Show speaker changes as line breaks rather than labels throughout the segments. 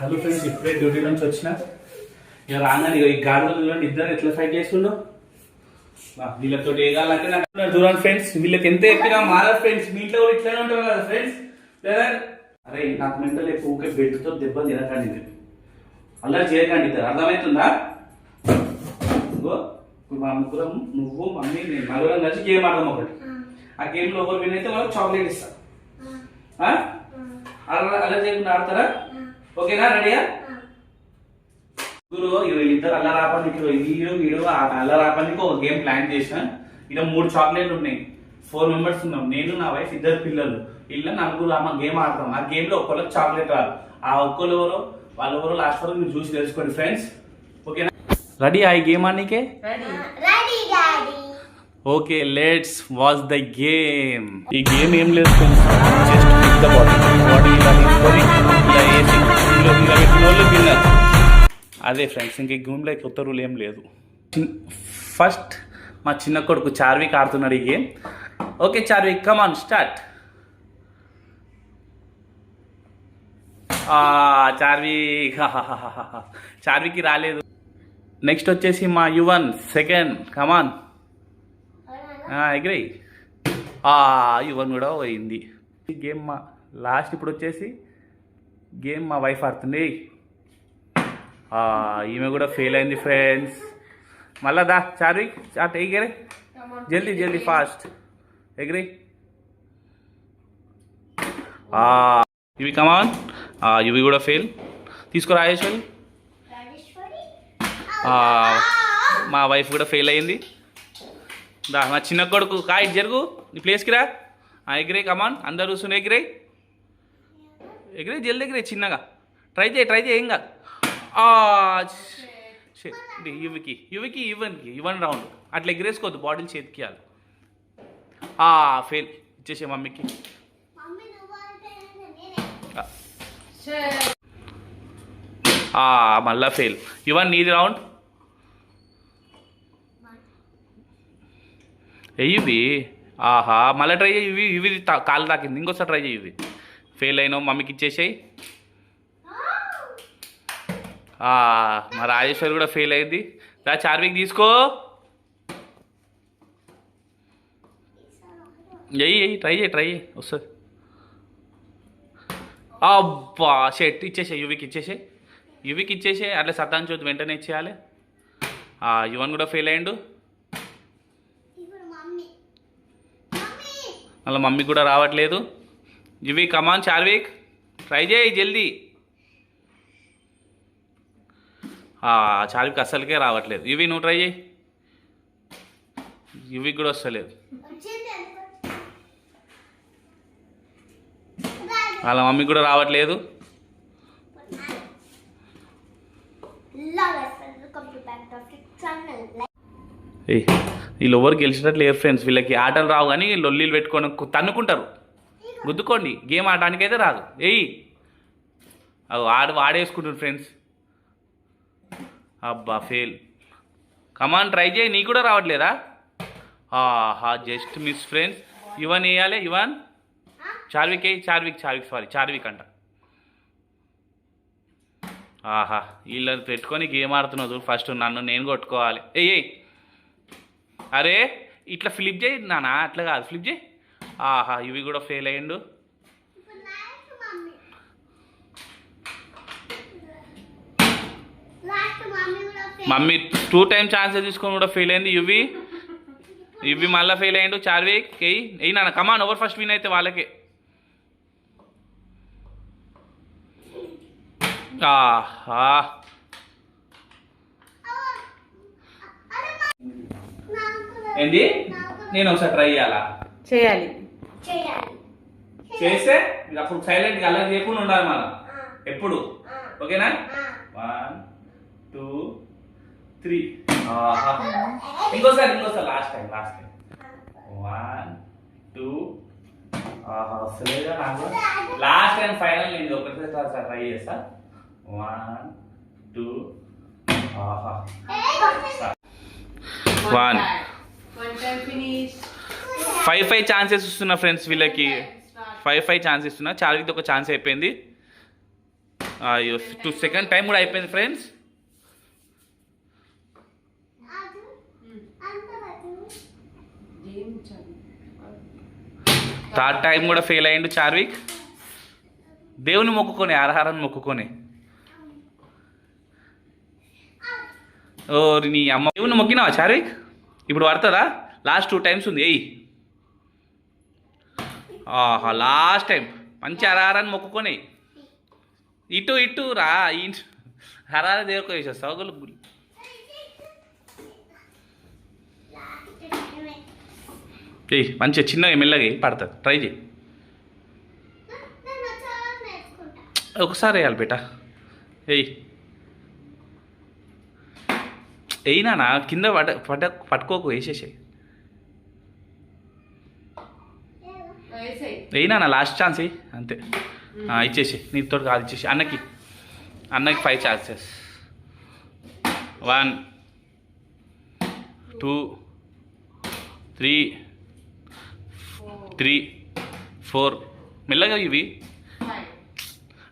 Hello friends, ఇప్పుడే duty నుంచి వచ్చిన. ఇక రాగానే ఈ గాడులు ఇద్దరు ఎట్లా ఫైట్ చేస్తుండో వీళ్ళతో ఏగాలంటే నాకు చూడండి ఫ్రెండ్స్. వీళ్ళకి ఎంత ఎక్కినా మారదు ఫ్రెండ్స్. మీ ఇంట్లో కూడా ఇట్లానే ఉంటారు కదా ఫ్రెండ్స్. అరే నాకు మెంటల్ ఎక్కువ ఊకే బెడ్తో దెబ్బలు తినకండి, అలా చేయకండి, అర్థమవుతుందా? ఇంకో ఇప్పుడు మా ముగ్గురం, నువ్వు మమ్మీ నేను నలుగురం కలిసి గేమ్ ఆడదాం ఒకటి. ఆ గేమ్ లో ఒకరు విన్ అయితే వాళ్ళకి చాక్లెట్ ఇస్తా. అలా చేయకుండా ఆడతారా? ఓకేనా? రెడీయా? వీళ్ళిద్దరు అల్ల రాపానికి వీడు అల్ల రాపానికి ఒక గేమ్ ప్లాన్ చేసిన. ఇలా 3 చాక్లెట్లు ఉన్నాయి. 4 మెంబర్స్ ఉన్నాం, నేను నా వైఫ్, 2 పిల్లలు. ఇలా నలుగురు గేమ్ ఆడతాం. ఆ గేమ్ లో ఒక్కళ్ళకి చాక్లెట్ రాదు. ఆ ఒక్కరు ఎవరో వాళ్ళెవరో లాస్ట్ వరకు మీరు చూసి తెలుసుకోండి ఫ్రెండ్స్. ఓకేనా? రెడీ ఆ గేమ్ ఆడనీకే? Okay, let's watch the game. ఈ గేమ్ ఏం లేదు friends, just pick the body ఇలా తీసుకొని ఇలా వేసి ఇలా పెట్టిన వాళ్ళు విన్నర్. అదే ఫ్రెండ్స్, ఇంక ఈ గేమ్లో కొత్త రూల్ ఏం లేదు. ఫస్ట్ మా చిన్న కొడుకు చార్విక్ ఆడుతున్నాడు ఈ game. Okay Charvik, come on start. చార్విక్కి రాలేదు. నెక్స్ట్ వచ్చేసి మా యువన్ సెకండ్, కమాన్ ఎగ్రై. యువన్ కూడా పోయింది. ఈ గేమ్ మా లాస్ట్. ఇప్పుడు వచ్చేసి గేమ్ మా వైఫ్ ఆడుతుంది. ఈమె కూడా ఫెయిల్ అయింది ఫ్రెండ్స్. మళ్ళా దా చార్విక్ అట్ ఎగిరే, జల్దీ జల్దీ ఫాస్ట్ ఎగిరి. ఇవి కమాన్. ఇవి కూడా ఫెయిల్. తీసుకో రాజేశ్వరి. మా వైఫ్ కూడా ఫెయిల్ అయ్యింది. దా మా చిన్న కొడుకు కాయ జరుగు, నీ ప్లేస్కి రా. ఎగిరే, కమాన్. అందరు చూసుకుని ఎగిరే ఎగిరే, జల్ది ఎగిరే, చిన్నగా ట్రై చేయి ఏం కాదు. యువన్ రౌండ్ అట్లా ఎగిరేసుకోవద్దు, బాటిల్ చేతికి ఇవ్వాలి. ఫెయిల్. ఇచ్చేసే మమ్మీకి. మళ్ళా ఫెయిల్. యువన్ నీది రౌండ్. ఇవి మళ్ళీ ట్రై చేయి. ఇవి కాలు తాకింది, ఇంకోసారి ట్రై చేయి. ఇవి ఫెయిల్ అయినావు, మమ్మీకి ఇచ్చేసాయి. మా రాజేశ్వరి కూడా ఫెయిల్ అయింది. రా చార్విక్ తీసుకో. ట్రై చేయి వస్తుంది. అబ్బా షెట్. ఇచ్చేసాయి యువికి ఇచ్చేసాయి. అట్లా సతాంచొద్దు, వెంటనే ఇచ్చేయాలి. యువన్ కూడా ఫెయిల్ అయ్యిండు. మళ్ళీ మమ్మీ కూడా రావట్లేదు. ఇవి కమాన్ చార్విక్, ట్రై చేయి జల్దీ. చార్విక్ అస్సలకే రావట్లేదు. ఇవి నువ్వు ట్రై చేయి. ఇవి కూడా వస్తలేదు. వాళ్ళ మమ్మీ కూడా రావట్లేదు. వీళ్ళు ఎవరు గెలిచినట్లు లేరు ఫ్రెండ్స్. వీళ్ళకి ఆటలు రావు కానీ లొల్లీలు పెట్టుకొని తన్నుకుంటారు. గుద్దుకోండి, గేమ్ ఆడడానికి అయితే రాదు. వాడేసుకుంటారు ఫ్రెండ్స్. అబ్బా ఫెయిల్. కమాన్ ట్రై చేయి. నీకు కూడా రావట్లేదా? Just miss friends. యువన్ వేయాలి. యువన్ చార్విక్ అంట. వీళ్ళని పెట్టుకొని గేమ్ ఆడుతున్నావు. ఫస్ట్ నేను కొట్టుకోవాలి. అరే ఇట్లా ఫ్లిప్ చేయి నానా, అట్లా కాదు, ఫ్లిప్ చేయి. ఇవి కూడా ఫెయిల్ అయ్యిండు. మమ్మీ 2 times ఛాన్సెస్ తీసుకొని కూడా ఫెయిల్ అయింది. ఇవి మళ్ళీ ఫెయిల్ అయ్యిండు. చార్విక్ ఎయ్యి నాన్న, కమాన్. ఎవరు ఫస్ట్ విన్ అయితే వాళ్ళకే. ఏంటి? నేను ఒకసారి ట్రై చేయాలి. చేస్తే అప్పుడు సైలెంట్గా అలా చేయకుండా ఉండాలి మనం ఎప్పుడు. ఓకేనా? 1 2 3. ఇంకోసారి లాస్ట్ టైం 1 2. వస్తలేదా నాకు? లాస్ట్ టైం ఫైనల్ నేను ఒకసారి ట్రై చేస్తా. 1 2. 1 5 ఛాన్సెస్ ఇస్తున్నా ఫ్రెండ్స్. వీళ్ళకి 5 ఛాన్స్ ఇస్తున్నా. చార్విక్ ఒక ఛాన్స్ అయిపోయింది. అయ్యో సెకండ్ టైం కూడా అయిపోయింది ఫ్రెండ్స్. థర్డ్ టైం కూడా ఫెయిల్ అయ్యిండు చార్విక్. దేవుని మొక్కుకొని ఆహారాన్ని మొక్కుకొని. ఓ నీ అమ్మ దేవుని మొక్కినావా చార్విక్? ఇప్పుడు పడుతుందా? లాస్ట్ 2 టైమ్స్ ఉంది. ఎయ్యి. ఆహా లాస్ట్ టైం మంచి ఆహారాన్ని మొక్కుకొని ఇటు ఇటు రా. హరారా దేవుడికి వేసేస్తావు గుళ్ళు. ఏయ్ మంచిగా చిన్నగా మెల్లగా పడుతుంది. ట్రై చేయి. ఒకసారి వేయాలి బేట. ఏయ్ వేయినా కింద పట్టుకోకు, వేసేసాయి. వేయినా లాస్ట్ ఛాన్స్ అంతే. ఇచ్చేసి నీతో కాదు, ఇచ్చేసి అన్నకి 5 ఛాన్సెస్. 1 2 3 4 మెల్లగా ఇవి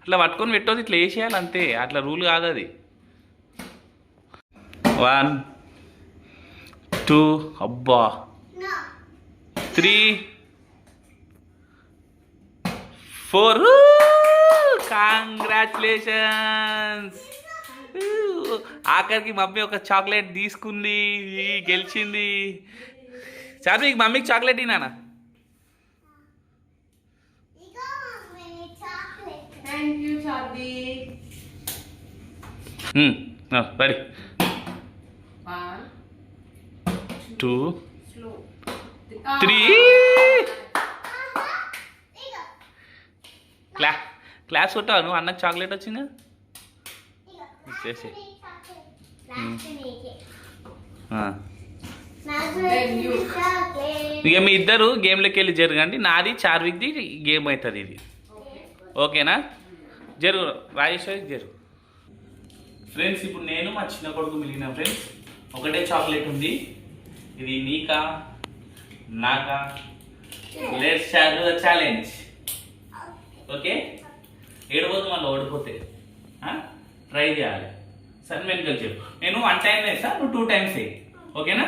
అట్లా పట్టుకొని పెట్టొద్దు, ఇట్లా వేసేయాలి అంతే. అట్లా రూల్ కాదు అది. 1 2 అబ్బా 3 4. కంగ్రాచులేషన్స్. ఆఖరికి మమ్మీ ఒక చాక్లెట్ తీసుకుంది, గెలిచింది. చార్విక్ మమ్మీకి చాక్లెట్ ఇనానా? రెడీ 1 2 3. క్లాస్ కొట్టావు నువ్వు. అన్నకు చాక్లెట్ వచ్చిందా? ఇచ్చేసి ఇక మీ ఇద్దరు గేమ్లోకి వెళ్ళి జరగండి. నాది చార్విక్ది గేమ్ అవుతుంది ఇది. ఓకేనా? జరుగు రాజేశ్వరి జరుగు. ఫ్రెండ్స్ ఇప్పుడు నేను మా చిన్న కొడుకు మిగిలిన ఫ్రెండ్స్ ఒకటే చాక్లెట్ ఉంది. ఇది నీకా నాకా? Let's start the challenge. Okay? ఏడవద్దు మళ్ళీ ఓడిపోతే. ట్రై చేయాలి. సరే వెనుకలు చెప్పు. నేను 1 టైం వేస్తా, నువ్వు 2 టైమ్స్ వేయి. ఓకేనా?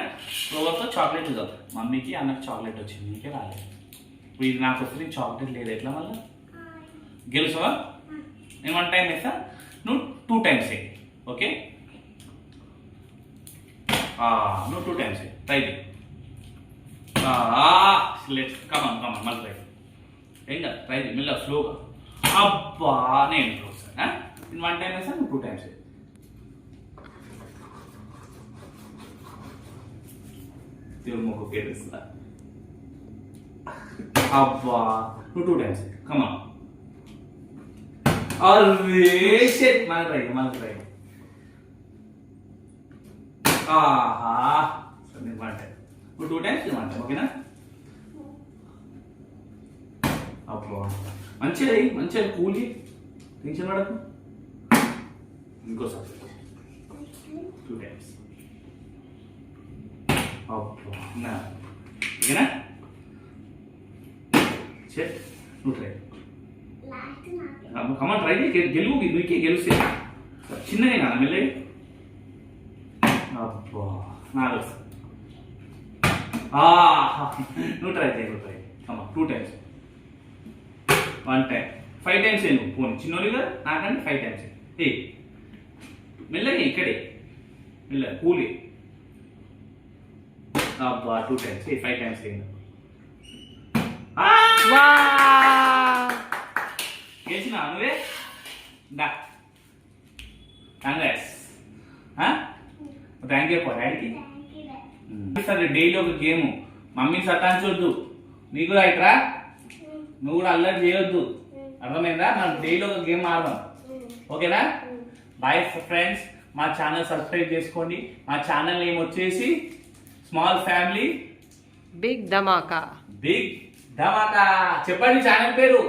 ఫ్లోవర్తో చాక్లెట్ ఇద్దాం. మమ్మీకి అన్నకు చాక్లెట్ వచ్చింది, నీకే రాలేదు. ఇప్పుడు ఇది నాకు వస్తుంది, చాక్లెట్ లేదు. ఎట్లా మళ్ళీ గెలుసావా? నేను 1 టైం వేస్తా, నువ్వు 2 టైమ్స్ వేయి. ఓకే? నువ్వు 2 టైమ్స్ వేయి. ట్రై చేయి. లెట్స్ కమాన్ మళ్ళీ ట్రై. ఏం కాదు, ట్రై చేయి మెల్ల స్లోగా. అబ్బా నేను ఒకసారి నేను 1 టైం వేస్తా, నువ్వు 2 టైమ్స్ వేయి. దేవుడు మొక్క గెలుస్తా. అబ్బా నువ్వు 2 టైమ్స్ వేయి. కమాన్. అరే షిట్ మళ్ళీ ట్రై. ఆహా సరే నేను 1 టైం, నువ్వు 2 టైమ్స్, 1 టైం. ఓకేనా? అబ్బా మంచిగా కూలి, టెన్షన్ పడకు. ఇంకోసారి 2 టైమ్స్. అబ్బా ఓకేనా? చెట్ నువ్వు ట్రై. కమాన్ ట్రై చేయి. గెలువు నువ్వుకే గెలిస్తే చిన్నగా నాన్న మెల్లగా. అబ్బా నాలుగు. నువ్వు ట్రై చేయి. కమాన్ 2 టైమ్స్. 1 టైం. 5 టైమ్స్ నువ్వు పోనీ చిన్నోడిగా నాకంటే 5 టైమ్స్. మెల్లగా ఇక్కడే మెల్లగా కూలి. అబ్బా 2 టైమ్స్. 5 టైమ్స్ గెలిచిన నువ్వే. కంగ్రాట్స్. థ్యాంక్ యూ డాడీకి. సరే డైలీ ఒక గేమ్. మమ్మీ సతాంచొద్దు, నీకు రైట్రా, నువ్వు కూడా అల్లరి చేయొద్దు. అర్థమైందా? మనం డైలీ ఒక గేమ్ ఆడదాం. ఓకేనా? Bye friends. మా ఛానల్ సబ్స్క్రైబ్ చేసుకోండి. మా ఛానల్ నేమ్ వచ్చేసి స్మాల్ ఫ్యామిలీ
బిగ్ ధమాకా.
చెప్పండి ఛానల్ పేరు.